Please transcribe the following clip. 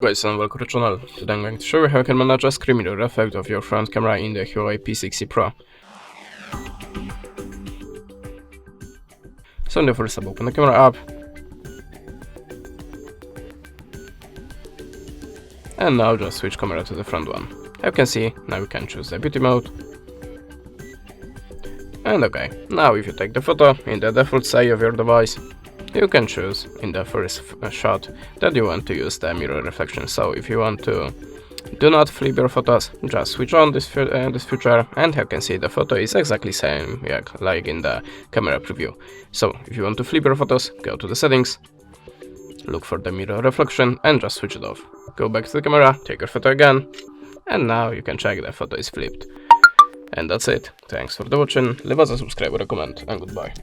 Guys, and welcome to the channel. Today I'm going to show you how you can manage a screen mirror effect of your front camera in the Huawei P60 Pro. So in the first step, open the camera app. And now just switch camera to the front one. As you can see, now you can choose the beauty mode. And okay, now if you take the photo in the default state of your device, you can choose in the first shot that you want to use the mirror reflection. So if you want to do not flip your photos, just switch on this feature, and you can see the photo is exactly same like in the camera preview. So if you want to flip your photos, go to the settings, look for the mirror reflection and just switch it off. Go back to the camera, take your photo again, and now you can check the photo is flipped. And that's it. Thanks for the watching, leave us a subscribe or a comment, and goodbye.